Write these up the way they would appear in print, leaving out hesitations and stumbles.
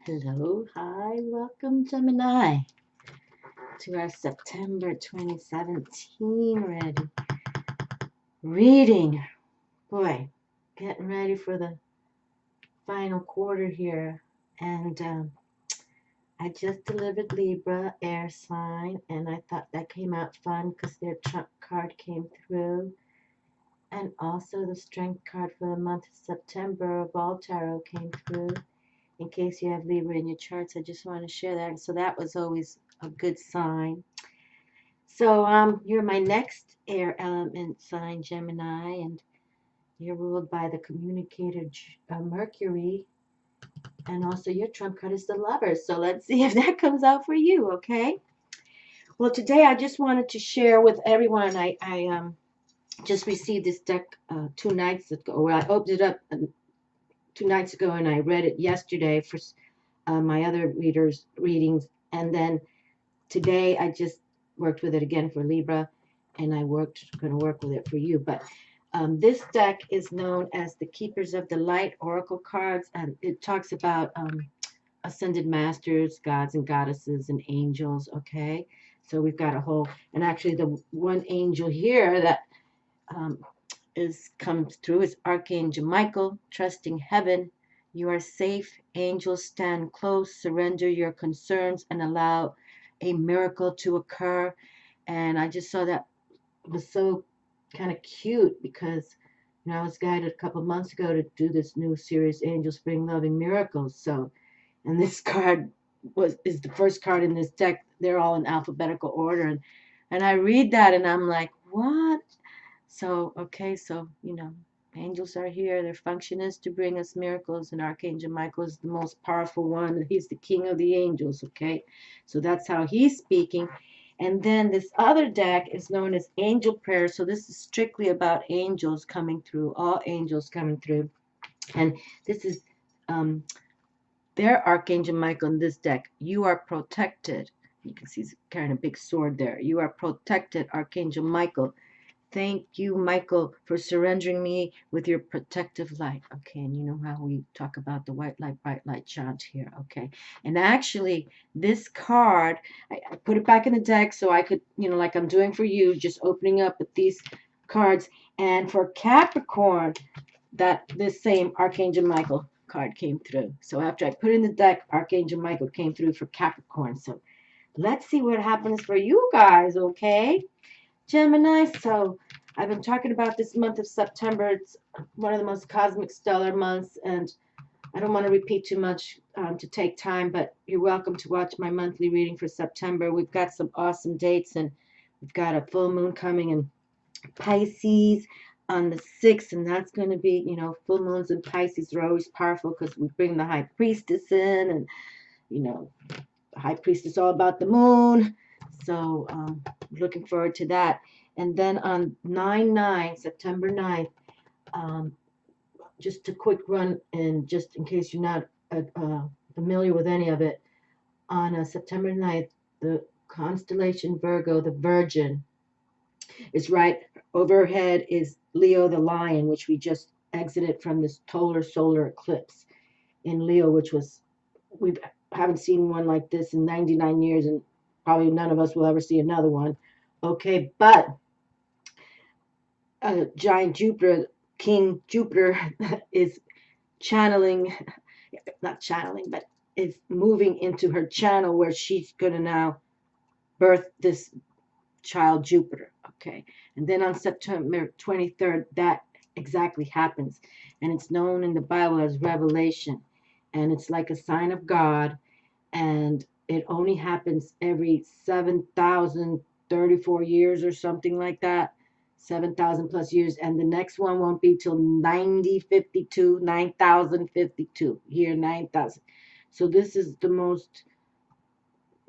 Hello, hi, welcome Gemini to our September 2017 reading. Boy, getting ready for the final quarter here. And I just delivered Libra, air sign, and I thought that came out fun because their trump card came through. And also the strength card for the month of September of all tarot came through. In case you have Libra in your charts, I just want to share that. So that was always a good sign. So you're my next air element sign, Gemini, and you're ruled by the communicator Mercury, and also your trump card is the Lovers. So let's see if that comes out for you, okay? Well, today I just wanted to share with everyone. I just received this deck 2 nights ago. Well, I opened it up 2 nights ago, and I read it yesterday for my other readings, and then today I just worked with it again for Libra, and going to work with it for you. But this deck is known as the Keepers of the Light Oracle cards, and it talks about ascended masters, gods and goddesses, and angels. Okay, so we've got a whole, and actually the one angel here that comes through is Archangel Michael, trusting heaven. You are safe. Angels stand close. Surrender your concerns and allow a miracle to occur. And I just saw that was so kind of cute because I was guided a couple months ago to do this new series, Angels Bring Loving Miracles. So, and this card is the first card in this deck. They're all in alphabetical order, and I read that and I'm like, what? So, okay, so, angels are here. Their function is to bring us miracles, and Archangel Michael is the most powerful one. He's the king of the angels, okay? So that's how he's speaking. And then this other deck is known as Angel Prayer. So this is strictly about angels coming through, all angels coming through. And this is their Archangel Michael in this deck. You are protected. You can see he's carrying a big sword there. You are protected, Archangel Michael. Thank you, Michael, for surrendering me with your protective light. Okay, and you know how we talk about the white light, bright light chant here. Okay, and actually, this card, I put it back in the deck so I could, like I'm doing for you, just opening up with these cards. And for Capricorn, this same Archangel Michael card came through. So after I put in the deck, Archangel Michael came through for Capricorn. So let's see what happens for you guys, okay? Gemini, so I've been talking about this month of September. It's one of the most cosmic stellar months, and I don't want to repeat too much to take time, but you're welcome to watch my monthly reading for September. We've got some awesome dates, and we've got a full moon coming in Pisces on the 6th, and that's going to be, full moons in Pisces are always powerful because we bring the High Priestess in, and, the High Priestess is all about the moon. So looking forward to that. And then on 9/9, September 9th, just a quick run, and just in case you're not familiar with any of it, on September 9th, the constellation Virgo, the Virgin, is right overhead is Leo the Lion, which we just exited from this total solar eclipse in Leo, which was, we haven't seen one like this in 99 years, and probably none of us will ever see another one. Okay, but giant Jupiter, King Jupiter, is channeling, not channeling, but is moving into her channel where she's going to now birth this child Jupiter. Okay, and then on September 23rd, that exactly happens, and it's known in the Bible as Revelation, and it's like a sign of God, and it only happens every 7,034 years or something like that, 7,000 plus years, and the next one won't be till 9052, year 9,000. So this is the most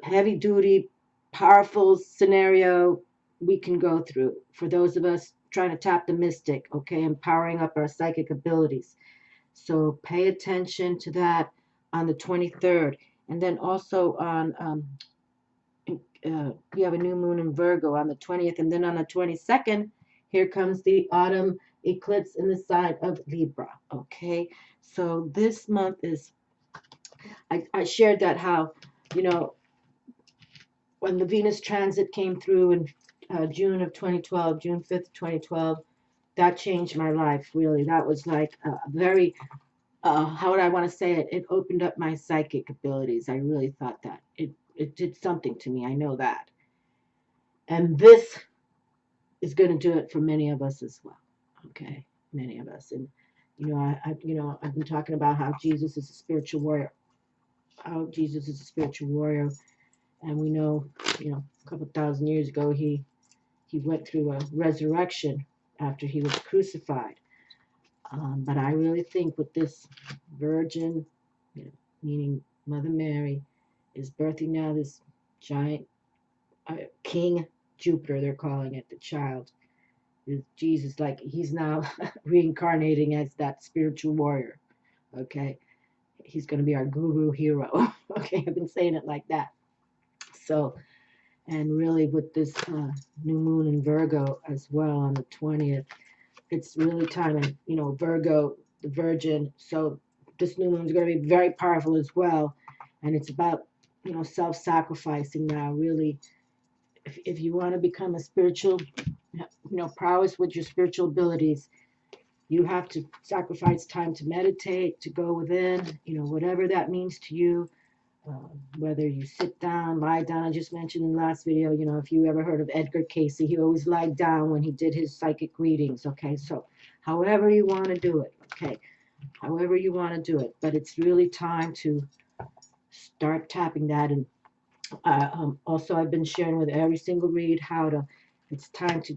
heavy duty, powerful scenario we can go through for those of us trying to tap the mystic, okay, empowering up our psychic abilities. So pay attention to that on the 23rd. And then also on, we have a new moon in Virgo on the 20th. And then on the 22nd, here comes the autumn eclipse in the sign of Libra. Okay, so this month is I shared that how, you know, when the Venus transit came through in June of 2012, June 5th, 2012, that changed my life, really. That was like a very, how would I want to say it? It opened up my psychic abilities. I really thought that. It did something to me. I know that. And this is going to do it for many of us as well. Okay, many of us. And, I've been talking about how Jesus is a spiritual warrior. How Jesus is a spiritual warrior. And we know, a couple thousand years ago, he went through a resurrection after he was crucified. But I really think with this virgin, meaning Mother Mary, is birthing now this giant King Jupiter, they're calling it, the child. Is Jesus, like he's now reincarnating as that spiritual warrior. Okay. He's going to be our guru hero. Okay. I've been saying it like that. So, and really with this new moon in Virgo as well on the 20th, it's really time. And, Virgo, the Virgin. So this new moon is going to be very powerful as well. And it's about, self-sacrificing now, really. If you want to become a spiritual, prowess with your spiritual abilities, you have to sacrifice time to meditate, to go within, whatever that means to you. Whether you sit down, lie down. I just mentioned in the last video, if you ever heard of Edgar Cayce, he always lied down when he did his psychic readings. Okay, so however you want to do it, okay, however you want to do it. But it's really time to start tapping that. And also, I've been sharing with every single read it's time to,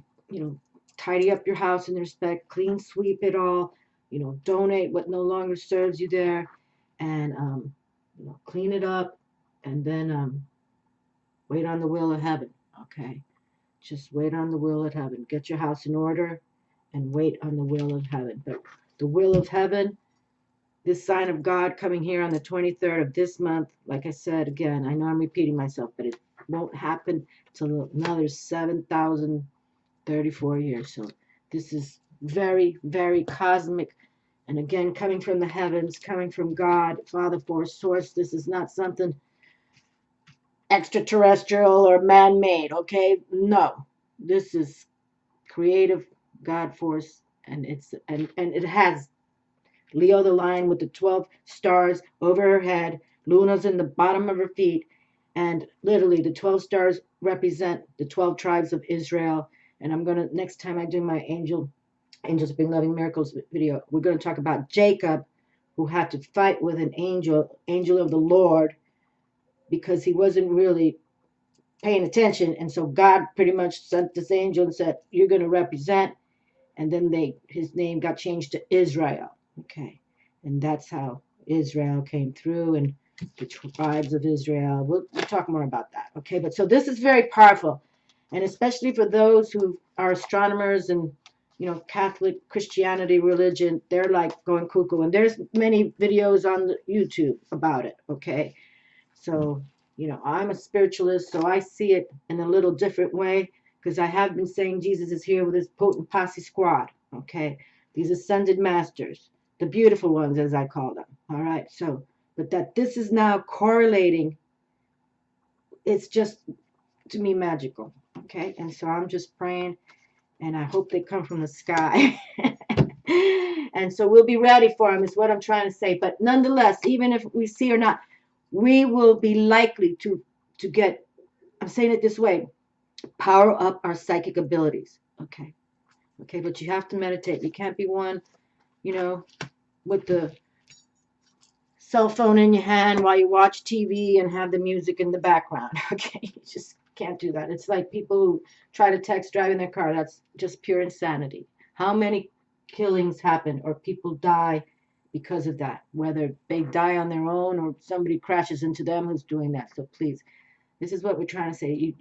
tidy up your house in respect, clean sweep it all, donate what no longer serves you there, and, clean it up, and then wait on the will of heaven, okay? Just wait on the will of heaven. Get your house in order and wait on the will of heaven. But the will of heaven, this sign of God coming here on the 23rd of this month, like I said, again, I know I'm repeating myself, but it won't happen till another 7,034 years. So this is very, very cosmic. And again, coming from the heavens, coming from God, Father, Force, Source. This is not something extraterrestrial or man-made, okay? No. This is creative God force, and it has Leo the lion with the 12 stars over her head, Luna's in the bottom of her feet, and literally the 12 stars represent the 12 tribes of Israel. And I'm going to, next time I do my Angels Bring Loving Miracles video, we're going to talk about Jacob, who had to fight with an angel of the Lord, because he wasn't really paying attention. And so God pretty much sent this angel and said, you're going to represent. And then his name got changed to Israel. Okay. And that's how Israel came through, and the tribes of Israel. We'll talk more about that. Okay. But so this is very powerful. And especially for those who are astronomers and, Catholic Christianity religion, they're like going cuckoo. And there's many videos on the YouTube about it. Okay. So, I'm a spiritualist, so I see it in a little different way, because I have been saying Jesus is here with his potent posse squad, okay? These ascended masters, the beautiful ones, as I call them, all right? So, but that this is now correlating, it's just, to me, magical, okay? And so I'm just praying, and I hope they come from the sky. And so we'll be ready for them, is what I'm trying to say. But nonetheless, even if we see or not, we will be likely to get, I'm saying it this way, power up our psychic abilities. Okay. Okay, but you have to meditate. You can't be one, with the cell phone in your hand while you watch TV and have the music in the background. Okay, you just can't do that. It's like people who try to text driving their car. That's just pure insanity. How many killings happen or people die because of that, whether they die on their own or somebody crashes into them who's doing that? So please, this is what we're trying to say.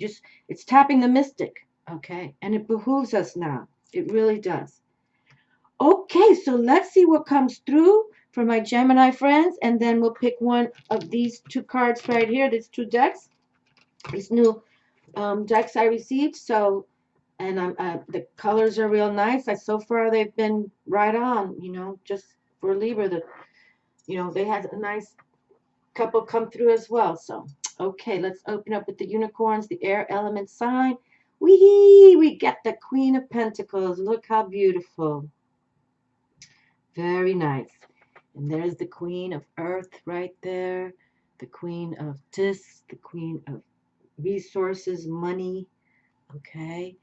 It's tapping the mystic, okay? And it behooves us now. It really does. Okay, so let's see what comes through for my Gemini friends, and then we'll pick one of these two cards right here, these two decks, these new decks I received. So, and the colors are real nice. So far they've been right on, just for Libra. They had a nice couple come through as well. So, okay, let's open up with the unicorns, the air element sign. We get the Queen of Pentacles. Look how beautiful. Very nice. And there's the Queen of Earth right there. The Queen of Discs, the Queen of Resources, money. Okay.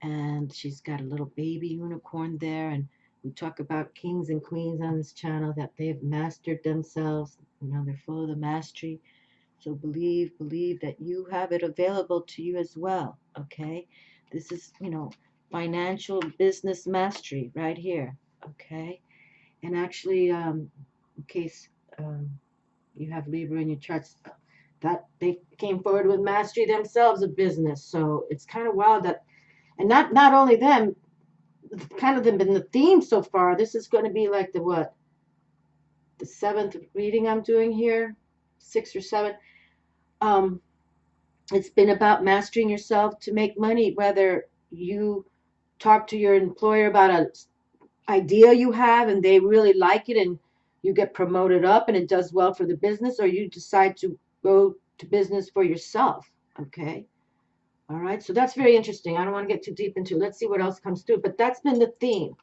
And she's got a little baby unicorn there. And we talk about kings and queens on this channel, that they've mastered themselves. You know, they're full of the mastery. So believe that you have it available to you as well. Okay. This is, you know, financial business mastery right here. Okay. And actually, in case you have Libra in your charts, that they came forward with mastery themselves of business. So it's kind of wild that, and not only them, kind of been the theme so far. This is going to be like the what? The seventh reading I'm doing here, 6 or 7. Um, it's been about mastering yourself to make money, whether you talk to your employer about a idea you have and they really like it and you get promoted up and it does well for the business, or you decide to go to business for yourself. Okay. All right. So that's very interesting. I don't want to get too deep into it. Let's see what else comes through. But that's been the theme.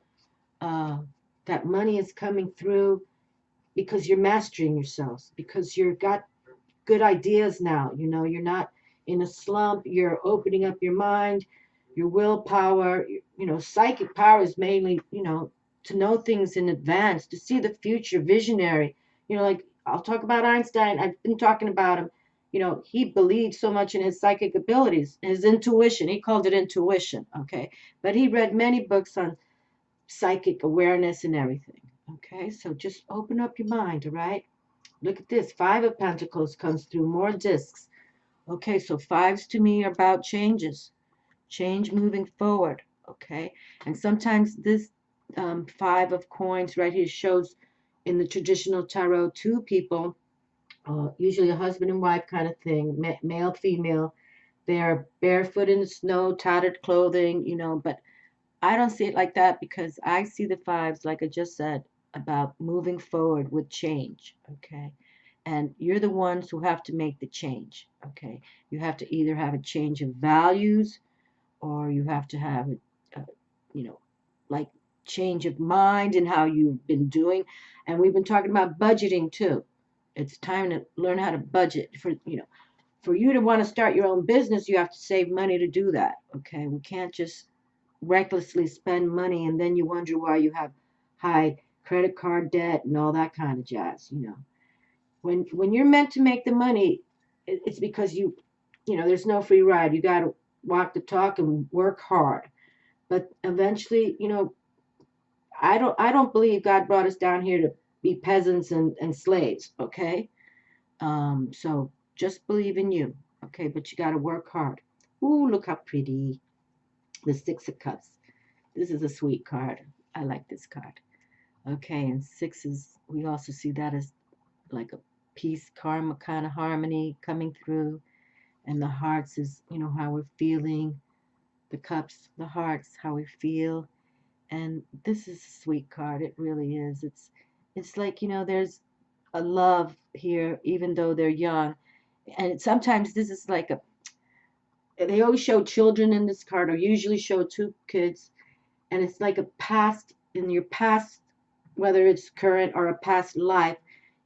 That money is coming through because you're mastering yourselves, because you've got good ideas now. You know, you're not in a slump. You're opening up your mind, your willpower. You know, psychic power is mainly, you know, to know things in advance, to see the future, visionary. You know, like I'll talk about Einstein. I've been talking about him. You know, he believed so much in his psychic abilities, his intuition. He called it intuition. Okay. But he read many books on psychic awareness and everything. Okay. So just open up your mind. All right. Look at this. 5 of Pentacles comes through, more discs. Okay, so 5s to me are about changes, change moving forward. Okay, and sometimes this 5 of coins right here shows in the traditional tarot 2 people, usually a husband and wife kind of thing, male, female. They are barefoot in the snow, tattered clothing, you know, but I don't see it like that, because I see the 5s, like I just said, about moving forward with change. Okay. And you're the ones who have to make the change. Okay. You have to either have a change of values, or you have to have a you know, like change of mind in how you've been doing. And we've been talking about budgeting too. It's time to learn how to budget. For you to want to start your own business, you have to save money to do that. Okay. We can't just recklessly spend money and then you wonder why you have high credit card debt and all that kind of jazz. You know, when you're meant to make the money, it's because you know, there's no free ride. You got to walk the talk and work hard. But eventually, you know, I don't believe God brought us down here to be peasants and slaves. Okay. So just believe in you. Okay. But you got to work hard. Ooh, look how pretty. The 6 of Cups. This is a sweet card. I like this card. Okay, and 6s, we also see that as like a peace, karma kind of harmony coming through. And the hearts is, you know, how we're feeling. The cups, the hearts, how we feel. And this is a sweet card. It really is. It's like, you know, there's a love here, even though they're young. And sometimes this is like they always show children in this card, or usually show 2 kids, and it's like a past, in your past, whether it's current or a past life,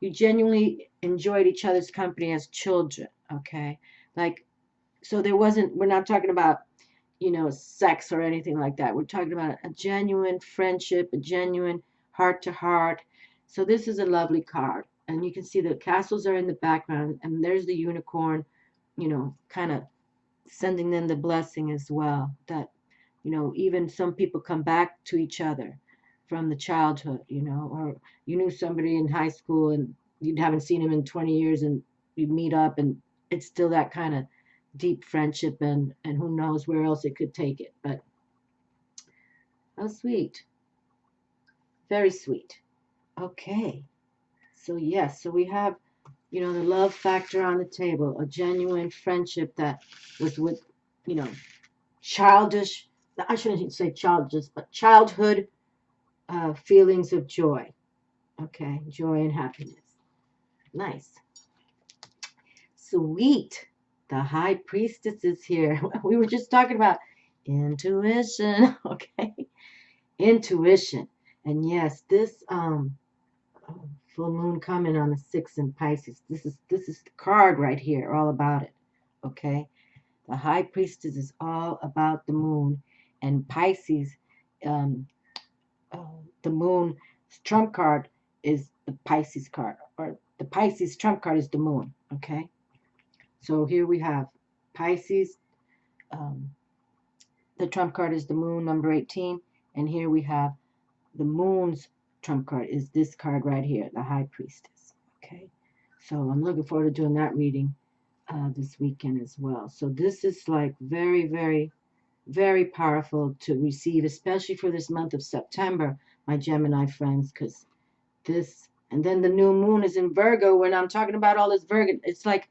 you genuinely enjoyed each other's company as children. Okay, like, so we're not talking about, you know, sex or anything like that. We're talking about a genuine friendship, a genuine heart to heart. So this is a lovely card, and you can see the castles are in the background, and there's the unicorn, you know, kind of sending them the blessing as well, that, you know, even some people come back to each other from the childhood, you know, or you knew somebody in high school and you haven't seen him in 20 years and you meet up and it's still that kind of deep friendship, and who knows where else it could take it. But how sweet. Very sweet. Okay. So yes, so we have, you know, the love factor on the table, a genuine friendship that was with, you know, childish, I shouldn't say childish, but childhood feelings of joy. Okay, joy and happiness. Nice. Sweet. The High Priestess is here. We were just talking about intuition, okay? Intuition. And yes, this full moon coming on the 6th in Pisces. This is the card right here, all about it. Okay? The High Priestess is all about the moon, and Pisces, um, the moon's trump card is the Pisces card, or the Pisces trump card is the moon. Okay? So here we have Pisces. Um, the trump card is the moon, number 18, and here we have the moon's trump card is this card right here, the High Priestess. Okay, so I'm looking forward to doing that reading this weekend as well. So this is like very, very, very powerful to receive, especially for this month of September, my Gemini friends, because this, and then the new moon is in Virgo. When I'm talking about all this Virgo, it's like,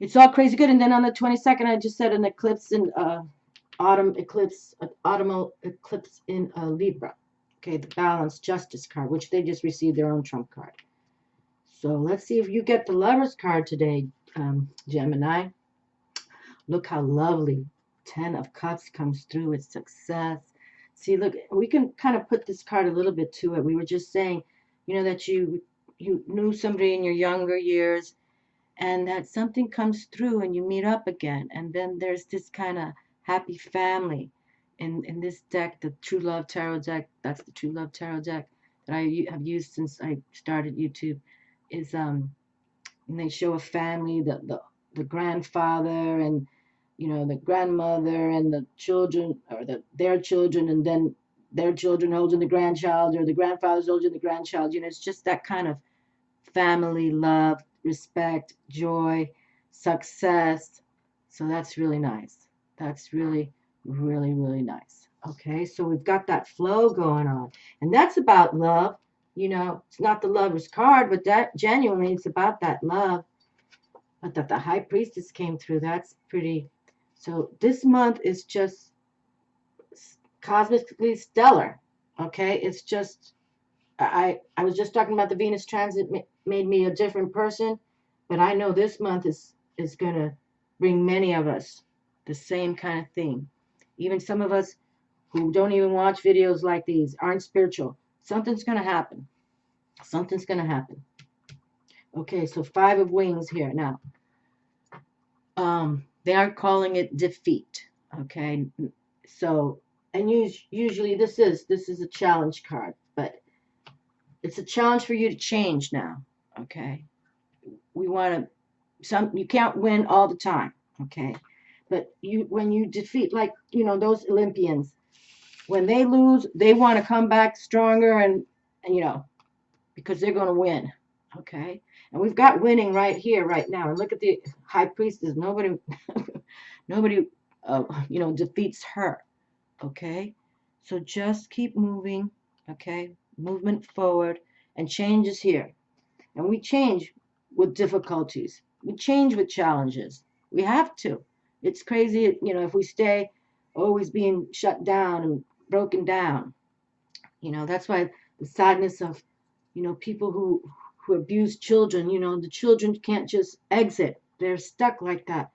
it's all crazy good. And then on the 22nd, I just said an eclipse in autumnal eclipse in Libra. Okay, the Balanced Justice card, which they just received their own trump card. So let's see if you get the Lovers card today, Gemini. Look how lovely. 10 of Cups comes through with success. See, look, we can kind of put this card a little bit to it. We were just saying, that you knew somebody in your younger years, and that something comes through and you meet up again. And then there's this kind of happy family. In this deck, the True Love Tarot deck, that's the True Love Tarot deck that I have used since I started YouTube, is and they show a family, the grandfather and the grandmother and the children, or their children, and then their children holding the grandchild, or the grandfather's holding the grandchild. It's just that kind of family love, respect, joy, success. So that's really nice. That's really, really, really nice. Okay, so we've got that flow going on. And that's about love. It's not the Lover's card, but that genuinely it's about that love. But that the High Priestess came through, that's pretty. So this month is just cosmically stellar. Okay, it's just I was just talking about the Venus transit made me a different person, but I know this month is going to bring many of us the same kind of thing. Even some of us who don't even watch videos like these, aren't spiritual. Something's going to happen. Something's going to happen. Okay, so 5 of Wings here. Now, they are calling it defeat. Okay, so, and usually this is a challenge card, but it's a challenge for you to change now. Okay, we want to, you can't win all the time. Okay, but when you defeat, like those Olympians, when they lose, they want to come back stronger, and because they're going to win. Okay, and we've got winning right here, right now. And look at the High Priestess. Nobody nobody defeats her. Okay, so just keep moving. Okay, movement forward, and change is here. And we change with difficulties. We change with challenges. We have to. It's crazy, if we stay always being shut down and broken down. That's why the sadness of, people who abuse children, the children can't just exit. They're stuck like that.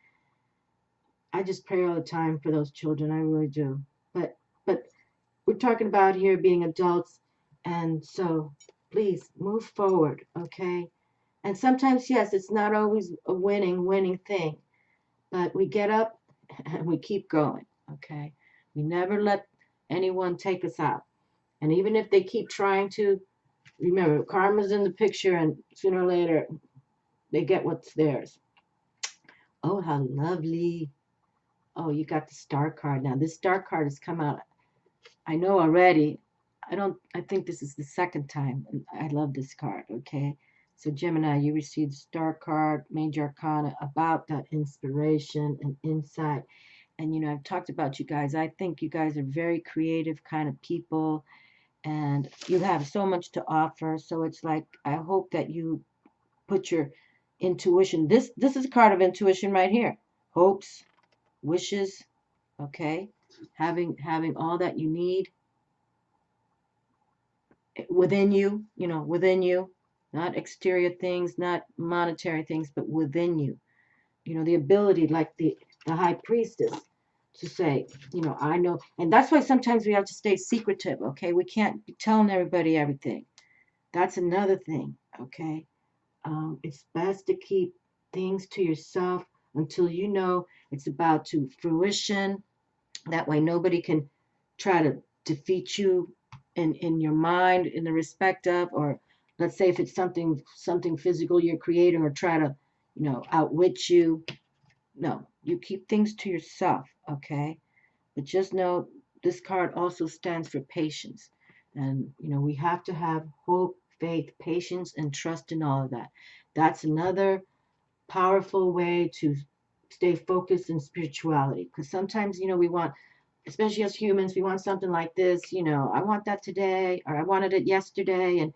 I just pray all the time for those children. I really do. But we're talking about here being adults, and so please move forward, okay? And sometimes, yes, it's not always a winning thing, but we get up and we keep going, okay? We never let anyone take us out. And even if they keep trying to, remember, karma's in the picture, and sooner or later, they get what's theirs. Oh, how lovely. Oh, you got the Star card. Now, this Star card has come out, I know already. I think this is the second time. I love this card, okay? So Gemini, you received Star card, Major Arcana, about that inspiration and insight. And I've talked about you guys. I think you guys are very creative kind of people, and you have so much to offer. So it's like, I hope that you put your intuition. This is a card of intuition right here. Hopes, wishes, okay? Having all that you need within you, within you, not exterior things, not monetary things, but within you. you know, the ability, like the high priestess, to say, you know, I know. And that's why sometimes we have to stay secretive, okay? We can't be telling everybody everything. That's another thing, okay? It's best to keep things to yourself until you know it's about to fruition. That way nobody can try to defeat you in your mind in the respect of, or let's say if it's something physical you're creating, or try to, you know, outwit you. No, you keep things to yourself, okay? But just know this card also stands for patience. And, you know, we have to have hope, faith, patience, and trust in all of that. That's another powerful way to stay focused in spirituality. Because sometimes, you know, we want, especially as humans, we want something like this, you know, I want that today, or I wanted it yesterday. And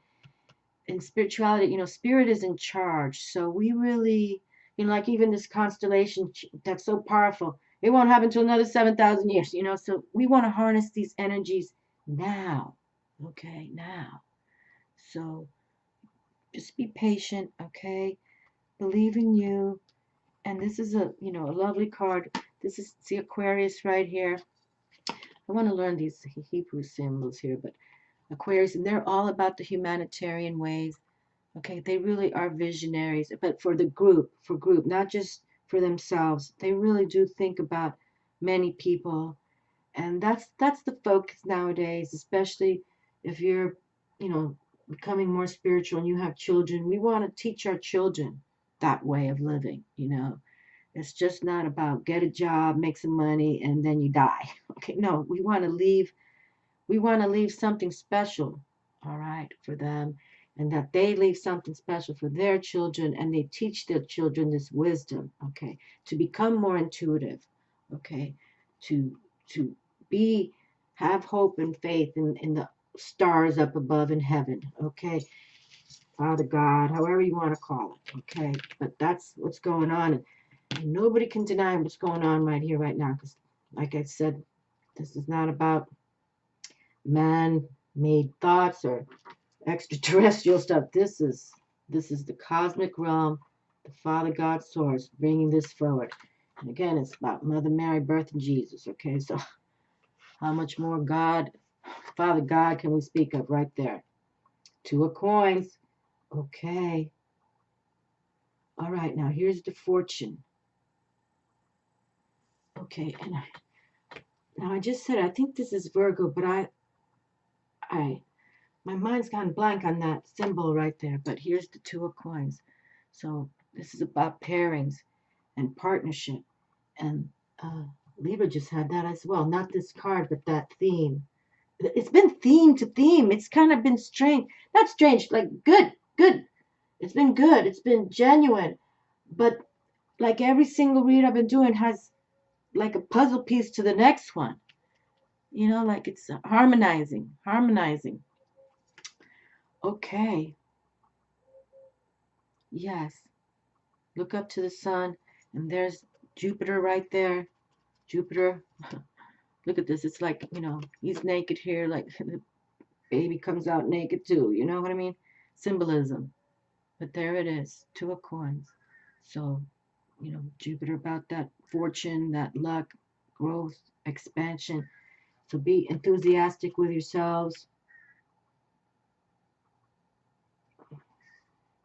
in spirituality, you know, spirit is in charge. So we really, you know, like even this constellation that's so powerful, it won't happen until another 7,000 years, you know. So we want to harness these energies now, okay, now. So just be patient, okay? Believe in you. And this is a, you know, a lovely card. This is the Aquarius right here. I want to learn these Hebrew symbols here, but Aquarius, and they're all about the humanitarian ways. Okay, they really are visionaries, but for the group, not just for themselves. They really do think about many people, and that's the focus nowadays, especially if you're, you know, becoming more spiritual and you have children. We want to teach our children that way of living, you know. It's just not about get a job, make some money, and then you die. Okay, no, we want to leave something special, all right, for them, and that they leave something special for their children, and they teach their children this wisdom, okay, to become more intuitive, okay, to to be have hope and faith in the stars up above in heaven, okay, Father God, however you want to call it, okay, but that's what's going on, and nobody can deny what's going on right here, right now, because, like I said, this is not about man-made thoughts or extraterrestrial stuff. This is the cosmic realm, the Father God source bringing this forward. And again, it's about Mother Mary birthing Jesus. Okay, so how much more God, Father God, can we speak of right there? Two of coins. Okay. All right. Now here's the fortune. Okay, and now I just said I think this is Virgo, but I my mind's gone blank on that symbol right there. But here's the two of coins. So this is about pairings and partnership. And Libra just had that as well. Not this card, but that theme. It's been theme to theme. It's kind of been strange. Not strange, like good, good. It's been good. It's been genuine. But like every single read I've been doing has like a puzzle piece to the next one. You know, like it's harmonizing, harmonizing. Okay. Yes. Look up to the sun, and there's Jupiter right there. Jupiter. Look at this. It's like, you know, he's naked here, like the baby comes out naked too. You know what I mean? Symbolism. But there it is, two of coins. So, you know, Jupiter about that fortune, that luck, growth, expansion. So be enthusiastic with yourselves.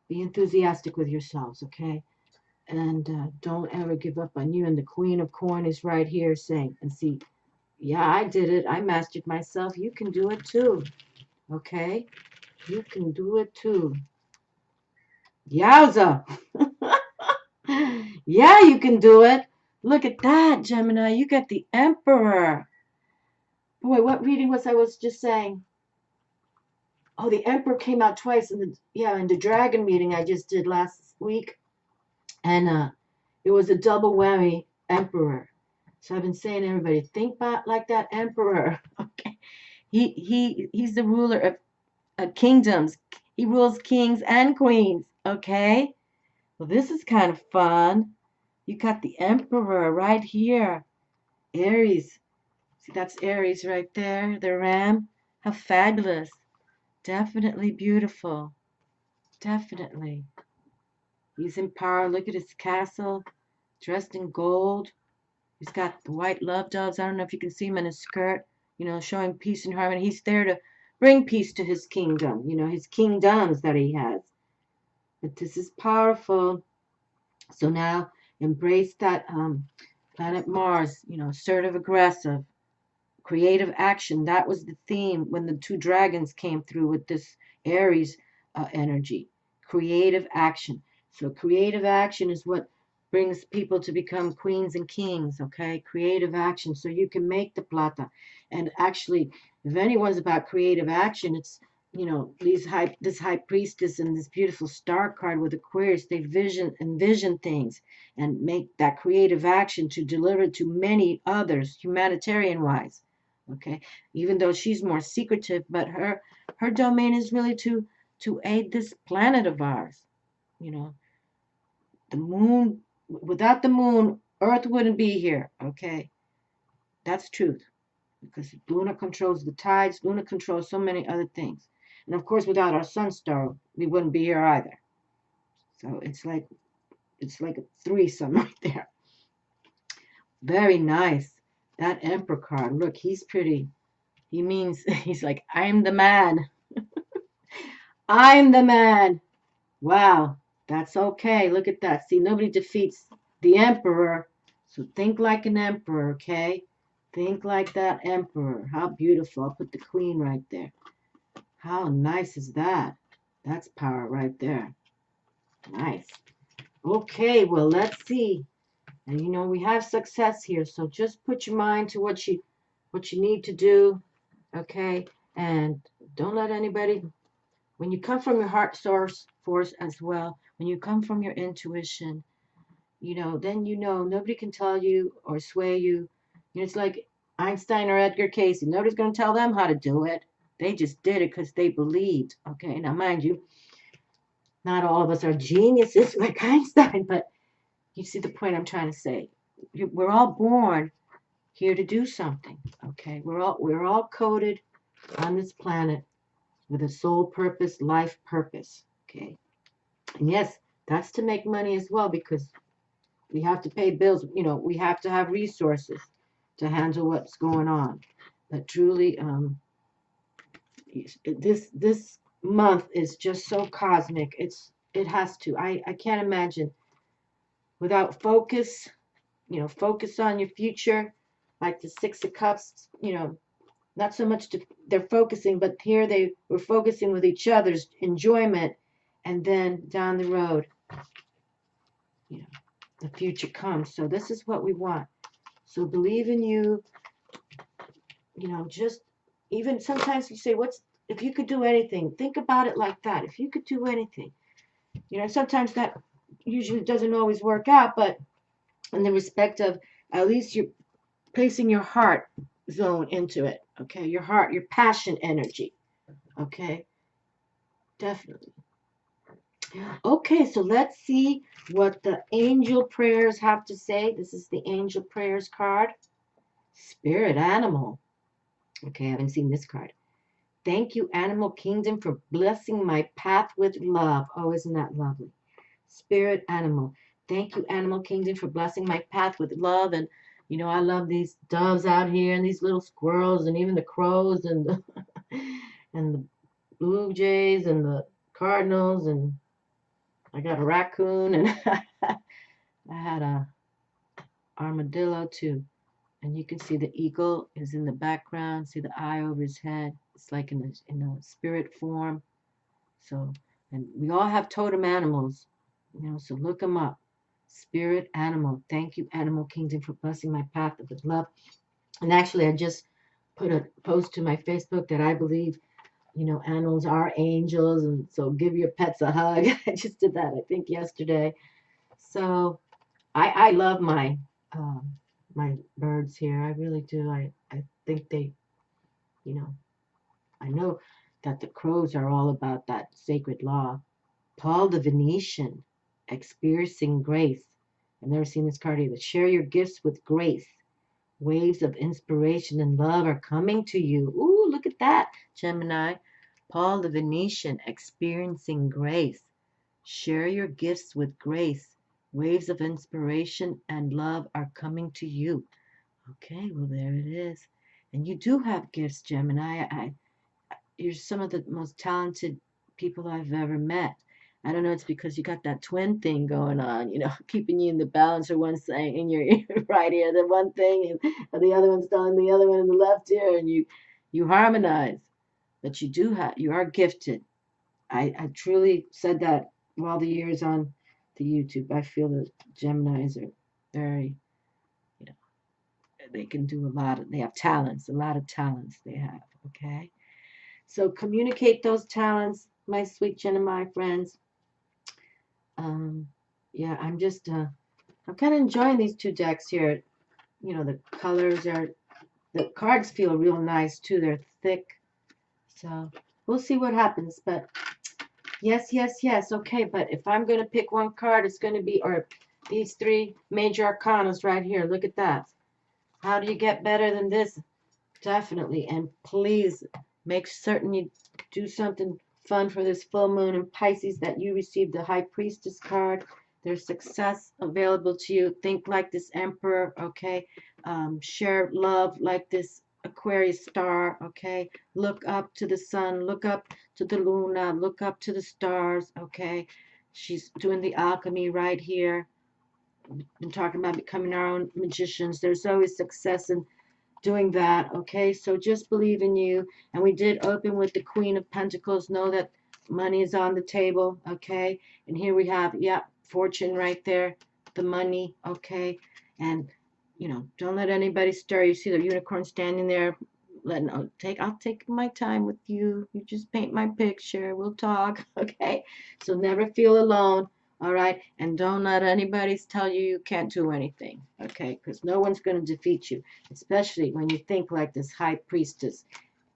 Be enthusiastic with yourselves, okay? And don't ever give up on you. And the Queen of Coin is right here saying, and see, yeah, I did it. I mastered myself. You can do it too. Okay? You can do it too. Yowza! Yeah, you can do it. Look at that, Gemini. You got the Emperor. Boy, what reading was I was just saying? Oh, the Emperor came out twice in the Dragon meeting I just did last week. And it was a double whammy Emperor. So I've been saying to everybody, think about like that Emperor. Okay. He's the ruler of kingdoms. He rules kings and queens. Okay. Well, this is kind of fun. You got the Emperor right here. Aries. See, that's Aries right there, the ram. How fabulous. Definitely beautiful. Definitely. He's in power. Look at his castle. dressed in gold. He's got the white love doves. I don't know if you can see him in his skirt, you know, showing peace and harmony. He's there to bring peace to his kingdom, you know, his kingdoms that he has. But this is powerful. So now embrace that planet Mars, you know, assertive, aggressive, creative action. That was the theme when the two dragons came through with this Aries energy. Creative action. So creative action is what brings people to become queens and kings, okay? Creative action. So you can make the plata. And actually, if anyone's about creative action, it's, you know, this high priestess and this beautiful star card with Aquarius, they envision things and make that creative action to deliver to many others, humanitarian wise. Okay, even though she's more secretive, but her domain is really to aid this planet of ours. You know, the moon, without the moon, Earth wouldn't be here. Okay, that's truth, because Luna controls the tides. Luna controls so many other things, and of course, without our sun star, we wouldn't be here either. So it's like a threesome right there. Very nice. That Emperor card. Look, he's pretty. He means he's like, I'm the man. I'm the man. Wow, that's okay. Look at that. See, nobody defeats the emperor. So think like an emperor, okay? Think like that emperor. How beautiful. I'll put the queen right there. How nice is that? That's power right there. Nice. Okay, well, let's see. And you know, we have success here. So just put your mind to what you need to do, okay? And don't let anybody. When you come from your heart source force as well, when you come from your intuition, you know, then you know nobody can tell you or sway you. You know, it's like Einstein or Edgar Cayce. Nobody's going to tell them how to do it. They just did it because they believed. Okay, now mind you, not all of us are geniuses like Einstein, but you see the point I'm trying to say. We're all born here to do something. Okay, we're all coded on this planet with a soul purpose, life purpose. Okay. And yes, that's to make money as well, because we have to pay bills. You know, we have to have resources to handle what's going on. But truly, this month is just so cosmic. It has to. I can't imagine without focus. You know, focus on your future, like the Six of Cups. You know, not so much they're focusing, but here they were focusing with each other's enjoyment, and then down the road, you know, the future comes. So this is what we want. So believe in you. You know, just even sometimes you say, what's if you could do anything? Think about it like that. If you could do anything, you know, sometimes that usually doesn't always work out, but in the respect of at least you're placing your heart zone into it. Okay, your heart, your passion energy. Okay, definitely. Okay, so let's see what the angel prayers have to say. This is the angel prayers card. Spirit animal. Okay, I haven't seen this card. Thank you, animal kingdom, for blessing my path with love. Oh, isn't that lovely? Spirit animal. Thank you, animal kingdom, for blessing my path with love. And, you know, I love these doves out here and these little squirrels and even the crows and the, and the blue jays and the cardinals, and I got a raccoon, and I had a armadillo too. And you can see the eagle is in the background. See the eye over his head. It's like in a spirit form. So, and we all have totem animals, you know, so look them up. Spirit animal. Thank you, Animal Kingdom, for blessing my path with love. And actually, I just put a post to my Facebook that I believe, you know, animals are angels. And so give your pets a hug. I just did that, I think, yesterday. So I love um, my birds here. I really do. I think they, you know, I know that the crows are all about that sacred law. Paul the Venetian, experiencing grace. I've never seen this card either. Share your gifts with grace. Waves of inspiration and love are coming to you. Ooh, look at that, Gemini. Paul the Venetian, experiencing grace. Share your gifts with grace. Waves of inspiration and love are coming to you. Okay, well, there it is. And you do have gifts, Gemini. You're some of the most talented people I've ever met. I don't know, it's because you got that twin thing going on, keeping you in the balance or one side in your right ear, the one thing, and the other one's done, the other one in the left ear, and you harmonize. But you are gifted. I truly said that all the years on the YouTube. I feel that Geminis are very, you know, they can do they have talents, a lot of talents they have, okay? So communicate those talents, my sweet Gemini friends. Um, yeah, I'm kind of enjoying these two decks here. The the cards feel real nice too. They're thick. So we'll see what happens. But yes, yes, yes. Okay, but if I'm going to pick one card, it's going to be, or these three major arcanas right here. Look at that. How do you get better than this? Definitely. And please make certain you do something fun for this full moon in Pisces, that you receive the High Priestess card. There's success available to you. Think like this Emperor, okay? Share love like this Aquarius star, okay? Look up to the sun, look up to the Luna, look up to the stars, okay? She's doing the alchemy right here. We've been talking about becoming our own magicians. There's always success in doing that, okay? So just believe in you. And we did open with the Queen of Pentacles. Know that money is on the table, okay? And here we have, yeah, fortune right there, the money, okay? And, don't let anybody stir. You see the unicorn standing there. I'll take my time with you. You just paint my picture. We'll talk, okay? So never feel alone. All right, and don't let anybody tell you you can't do anything, okay? Because no one's going to defeat you, especially when you think like this High Priestess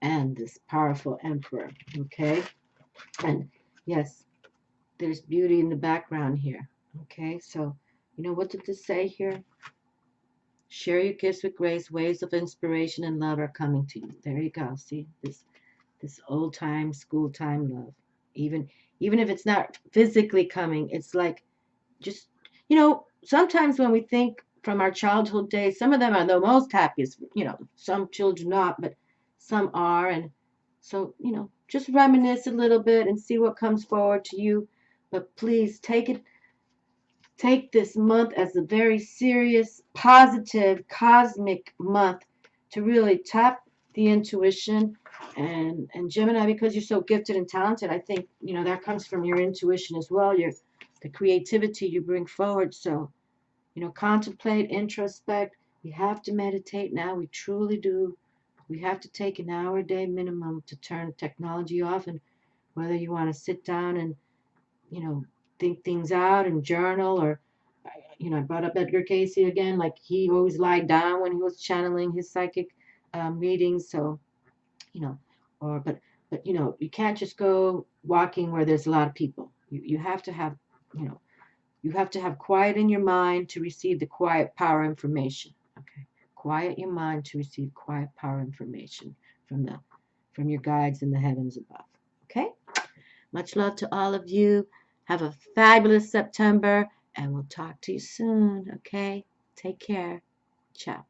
and this powerful Emperor, okay? And yes, there's beauty in the background here, okay? So, what did this say here? Share your gifts with grace. Waves of inspiration and love are coming to you. There you go. See this old time, school time love. Even if it's not physically coming, it's like just, sometimes when we think from our childhood days, some of them are the most happiest, some children not, but some are. And so, just reminisce a little bit and see what comes forward to you. But please take this month as a very serious, positive, cosmic month to really tap the intuition. And Gemini, because you're so gifted and talented, I think, that comes from your intuition as well, the creativity you bring forward. So, contemplate, introspect. We have to meditate now. We truly do. We have to take an hour a day minimum to turn technology off. And whether you want to sit down and, you know, think things out and journal, or, I brought up Edgar Casey again. Like, he always lied down when he was channeling his psychic readings. So, you know, or, but, you can't just go walking where there's a lot of people. You have to have, you have to have quiet in your mind to receive the quiet power information. Okay. Quiet your mind to receive quiet power information from your guides in the heavens above. Okay? Much love to all of you. Have a fabulous September, and we'll talk to you soon. Okay? Take care. Ciao.